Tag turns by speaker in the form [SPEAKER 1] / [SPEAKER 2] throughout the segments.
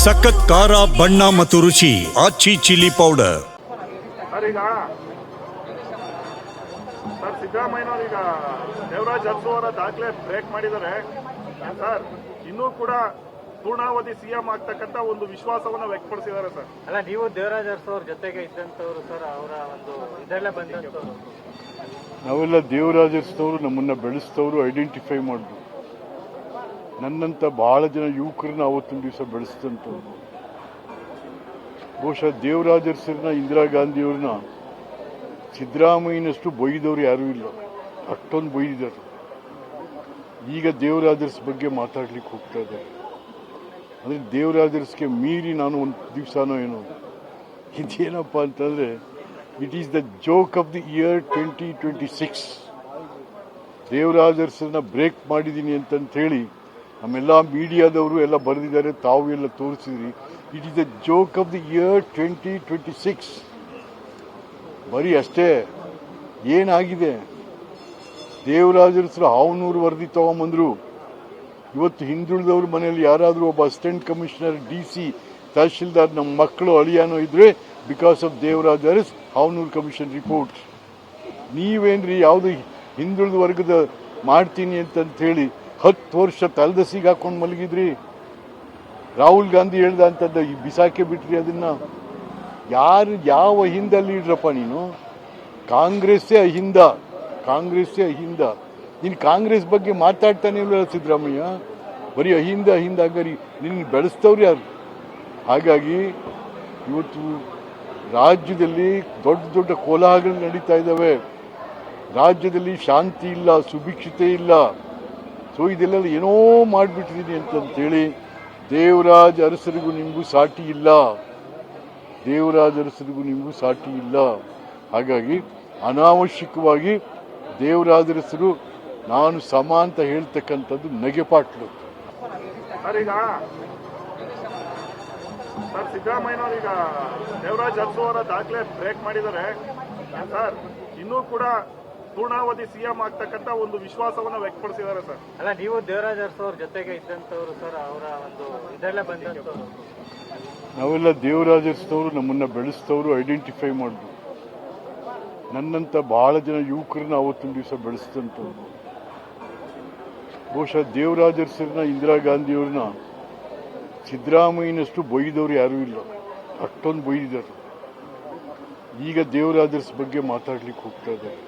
[SPEAKER 1] ಸಖತ್ ಖಾರ ಬಣ್ಣ ಮತ್ತು ರುಚಿ ಆಚಿ ಚಿಲ್ಲಿ ಪೌಡರ್.
[SPEAKER 2] ಸರ್ ಸಿದ್ದರಾಮಯ್ಯನವರು ಈಗ ದೇವರಾಜ್ ಅರಸು ಅವರ ದಾಖಲೆ ಬ್ರೇಕ್ ಮಾಡಿದ್ದಾರೆ ಸರ್. ಇನ್ನೂ ಕೂಡ ಪೂರ್ಣಾವಧಿ ಸಿಎಂ ಆಗ್ತಕ್ಕಂತ ಒಂದು ವಿಶ್ವಾಸವನ್ನ ವ್ಯಕ್ತಪಡಿಸಿದ್ದಾರೆ ಸರ್.
[SPEAKER 3] ಅಲ್ಲ, ನೀವು ದೇವರಾಜ್ ಅರಸು ಅವ್ರ ಜೊತೆಗೆ ಇದ್ದಂತವ್ರು ಸರ್, ಅವರ ಒಂದು ಇದೆಲ್ಲ ಬಂದಂತವ್ರು.
[SPEAKER 4] ನಾವೆಲ್ಲ ದೇವರಾಜ್ ಅರಸನವರು ನಮ್ಮನ್ನ ಬೆಳೆಸ್ತವ್ರು, ಐಡೆಂಟಿಫೈ ಮಾಡಿದ್ರು. ನನ್ನಂತ ಬಹಳ ಜನ ಯುವಕರನ್ನ ಅವತ್ತಿನ ದಿವಸ ಬೆಳೆಸಿದಂಥವ್ರು. ಬಹುಶಃ ದೇವರಾಜ್ ಅರಸರನ್ನ, ಇಂದಿರಾ ಗಾಂಧಿಯವ್ರನ್ನ ಸಿದ್ದರಾಮಯ್ಯನಷ್ಟು ಬೈದವ್ರು ಯಾರೂ ಇಲ್ಲ. ಅಷ್ಟೊಂದು ಬೈದಿದ್ದಾರೆ. ಈಗ ದೇವರಾಜ್ ಅರಸ್ ಬಗ್ಗೆ ಮಾತಾಡ್ಲಿಕ್ಕೆ ಹೋಗ್ತಾ ಇದ್ದಾರೆ. ಅಂದರೆ ದೇವರಾಜ್ ಅರಸ್ಗೆ ಮೀರಿ ನಾನು ಒಂದು ದಿವಸನೋ ಏನೋ ಇದೇನಪ್ಪ ಅಂತಂದರೆ, it is the joke of the year 2026. Devaraj ಅರಸನ್ನ ಬ್ರೇಕ್ ಮಾಡಿದ್ದೀನಿ ಅಂತಂತ ಹೇಳಿ ನಮ್ಮೆಲ್ಲ ಮೀಡಿಯಾದವರು ಎಲ್ಲ ಬರೆದಿದ್ದಾರೆ, ತಾವು ಎಲ್ಲ ತೋರಿಸಿದ್ರಿ. It is the joke of the year 2026. ಬರೀ ಅಷ್ಟೇ. ಏನಾಗಿದೆ? ದೇವರಾಜ್ ಅರಸರು ಹಾವನೂರು ವರದಿ ತಗೊಂಬಂದ್ರು. ಇವತ್ತು ಹಿಂದುಳಿದವ್ರ ಮನೆಯಲ್ಲಿ ಯಾರಾದರೂ ಒಬ್ಬ ಅಸಿಸ್ಟೆಂಟ್ ಕಮಿಷನರ್, DC, ತಹಶೀಲ್ದಾರ್ ನಮ್ಮ ಮಕ್ಕಳು ಅಳಿಯಾನೋ ಇದ್ರೆ because of Devaraj Urs Havanur commission report. ನೀವೇನ್ರಿ ಯಾವುದು ಹಿಂದುಳಿದ ವರ್ಗದ ಮಾಡ್ತೀನಿ ಅಂತಂತ ಹೇಳಿ 10 ವರ್ಷ ತಲೆದಸಿಗೆ ಹಾಕೊಂಡು ಮಲಗಿದ್ರಿ. ರಾಹುಲ್ ಗಾಂಧಿ ಹೇಳ್ದ ಅಂತದ್ದು ಬಿಸಾಕೆ ಬಿಟ್ರಿ. ಅದನ್ನ ಯಾರು ಯಾವ ಅಹಿಂದ ಲೀಡ್ರಪ್ಪ ನೀನು? ಕಾಂಗ್ರೆಸ್ಸೇ ಅಹಿಂದ, ಕಾಂಗ್ರೆಸ್ಸೇ ಅಹಿಂದ. ನೀನು ಕಾಂಗ್ರೆಸ್ ಬಗ್ಗೆ ಮಾತಾಡ್ತಾನೆ ಇಲ್ಲ ಸಿದ್ದರಾಮಯ್ಯ. ಬರೀ ಅಹಿಂದ ಅಹಿಂದ. ಹಾಗಾರಿ ನಿನ್ನ ಬೆಳೆಸ್ತವ್ರು ಯಾರು? ಹಾಗಾಗಿ ಇವತ್ತು ರಾಜ್ಯದಲ್ಲಿ ದೊಡ್ಡ ದೊಡ್ಡ ಕೋಲಾಹಲಗಳು ನಡೀತಾ ಇದ್ದಾವೆ. ರಾಜ್ಯದಲ್ಲಿ ಶಾಂತಿ ಇಲ್ಲ, ಸುಭಿಕ್ಷತೆ ಇಲ್ಲ. ಸೊ ಇದೆಲ್ಲ ಏನೋ ಮಾಡಿಬಿಟ್ಟಿದ್ದೀನಿ ಅಂತಂತೇಳಿ ದೇವರಾಜ್ ಅರಸರಿಗೂ ನಿಮಗೂ ಸಾಟಿ ಇಲ್ಲ. ದೇವರಾಜ್ ಅರಸರಿಗೂ ನಿಮಗೂ ಸಾಟಿ ಇಲ್ಲ. ಹಾಗಾಗಿ ಅನಾವಶ್ಯಕವಾಗಿ ದೇವರಾಜ್ ಅರಸರು ನಾನು ಸಮ ಅಂತ ಹೇಳ್ತಕ್ಕಂಥದ್ದು ನಗೆಪಾಟ್ಲು.
[SPEAKER 2] ಸರ್ ಈಗ ಸರ್ ಸಿದ್ದರಾಮಯ್ಯನವರು ಈಗ ದೇವರಾಜ್ ಅರಸು ಅವರ ದಾಖಲೆ ಬ್ರೇಕ್ ಮಾಡಿದ್ದಾರೆ ಸರ್. ಇನ್ನೂ ಕೂಡ ಪೂರ್ಣಾವಧಿ ಸಿಎಂ ಆಗ್ತಕ್ಕಂತ ಒಂದು ವಿಶ್ವಾಸವನ್ನ ವ್ಯಕ್ತಪಡಿಸಿದ್ದಾರೆ ಸರ್.
[SPEAKER 3] ಅಲ್ಲ, ನೀವು ದೇವರಾಜ್ ಅರಸು ಅವ್ರ ಜೊತೆಗೆ ಇದ್ದಂತವ್ರು ಸರ್, ಅವರ ಒಂದು ಇದೆಲ್ಲ ಬಂದಂತವ್ರು.
[SPEAKER 4] ನಾವೆಲ್ಲ ದೇವರಾಜ್ ಅರಸನವರು ನಮ್ಮನ್ನ ಬೆಳೆಸ್ತವ್ರು, ಐಡೆಂಟಿಫೈ ಮಾಡಿದ್ರು. ನನ್ನಂತ ಬಹಳ ಜನ ಯುವಕರನ್ನ ಅವತ್ತಿನ ದಿವಸ ಬೆಳೆಸಿದಂಥವ್ರು. ಬಹುಶಃ ದೇವರಾಜ್ ಅರಸರನ್ನ, ಇಂದಿರಾ ಗಾಂಧಿಯವ್ರನ್ನ ಸಿದ್ದರಾಮಯ್ಯನಷ್ಟು ಬೈದವ್ರು ಯಾರೂ ಇಲ್ಲ. ಅಷ್ಟೊಂದು ಬೈದಿದ್ದಾರೆ. ಈಗ ದೇವರಾಜ್ ಅರಸ್ ಬಗ್ಗೆ ಮಾತಾಡ್ಲಿಕ್ಕೆ ಹೋಗ್ತಾ ಇದ್ದಾರೆ.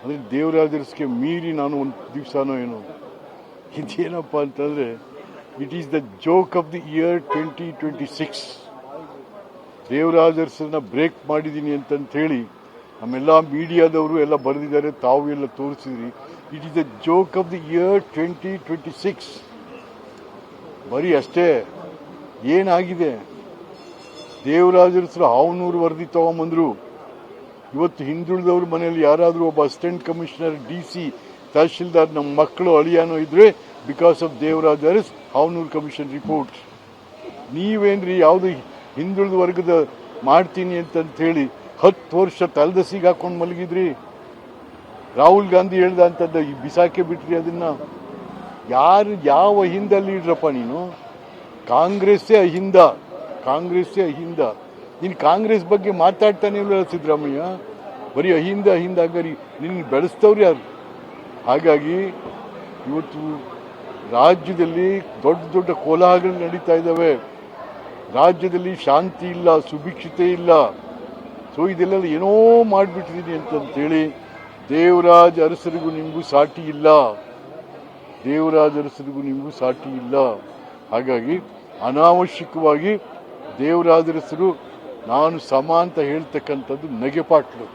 [SPEAKER 4] ಅಂದರೆ ದೇವರಾಜ್ ಅರಸ್ಗೆ ಮೀರಿ ನಾನು ಒಂದು ದಿವಸನೋ ಏನೋ ಇದೇನಪ್ಪ ಅಂತಂದರೆ, it is the joke of the year 2026. Devaraj ಅರಸನ್ನ ಬ್ರೇಕ್ ಮಾಡಿದ್ದೀನಿ ಅಂತಂತ ಹೇಳಿ ನಮ್ಮೆಲ್ಲ ಮೀಡಿಯಾದವರು ಎಲ್ಲ ಬರೆದಿದ್ದಾರೆ, ತಾವು ಎಲ್ಲ ತೋರಿಸಿದ್ರಿ. It is the joke of the year 2026. ಬರೀ ಅಷ್ಟೇ. ಏನಾಗಿದೆ? ದೇವರಾಜ್ ಅರಸರು ಹಾವನೂರು ವರದಿ ತಗೊಂಬಂದ್ರು. ಇವತ್ತು ಹಿಂದುಳಿದವ್ರ ಮನೆಯಲ್ಲಿ ಯಾರಾದರೂ ಒಬ್ಬ ಅಸಿಸ್ಟೆಂಟ್ ಕಮಿಷನರ್, DC, ತಹಶೀಲ್ದಾರ್ ನಮ್ಮ ಮಕ್ಕಳು ಅಳಿಯಾನೋ ಇದ್ರೆ because of Devaraj Urs Havanur commission report. ನೀವೇನ್ರಿ ಯಾವುದು ಹಿಂದುಳಿದ ವರ್ಗದ ಮಾಡ್ತೀನಿ ಅಂತಂತ ಹೇಳಿ 10 ವರ್ಷ ತಲೆದಸಿಗೆ ಹಾಕೊಂಡು ಮಲಗಿದ್ರಿ. ರಾಹುಲ್ ಗಾಂಧಿ ಹೇಳ್ದ ಅಂತದ್ದು ಬಿಸಾಕೆ ಬಿಟ್ರಿ. ಅದನ್ನ ಯಾರು ಯಾವ ಅಹಿಂದ ಲೀಡ್ರಪ್ಪ ನೀನು? ಕಾಂಗ್ರೆಸ್ಸೇ ಅಹಿಂದ, ಕಾಂಗ್ರೆಸ್ಸೇ ಅಹಿಂದ. ನೀನು ಕಾಂಗ್ರೆಸ್ ಬಗ್ಗೆ ಮಾತಾಡ್ತಾನೆ ಇಲ್ಲ ಸಿದ್ದರಾಮಯ್ಯ. ಬರೀ ಅಹಿಂದ ಅಹಿಂದ. ಹಾಗಾರಿ ನಿನ್ನ ಬೆಳೆಸ್ತವ್ರು ಯಾರು? ಹಾಗಾಗಿ ಇವತ್ತು ರಾಜ್ಯದಲ್ಲಿ ದೊಡ್ಡ ದೊಡ್ಡ ಕೋಲಾಹಲಗಳು ನಡೀತಾ ಇದ್ದಾವೆ. ರಾಜ್ಯದಲ್ಲಿ ಶಾಂತಿ ಇಲ್ಲ, ಸುಭಿಕ್ಷತೆ ಇಲ್ಲ. ಸೊ ಇದೆಲ್ಲ ಏನೋ ಮಾಡಿಬಿಟ್ಟಿದ್ದೀನಿ ಅಂತಂತೇಳಿ ದೇವರಾಜ್ ಅರಸರಿಗೂ ನಿಮಗೂ ಸಾಟಿ ಇಲ್ಲ. ದೇವರಾಜ್ ಅರಸರಿಗೂ ನಿಮಗೂ ಸಾಟಿ ಇಲ್ಲ. ಹಾಗಾಗಿ ಅನಾವಶ್ಯಕವಾಗಿ ದೇವರಾಜ್ ಅರಸರು ನಾನು ಸಮ ಅಂತ ಹೇಳ್ತಕ್ಕಂಥದ್ದು ನಗೆಪಾಟ್ಲು.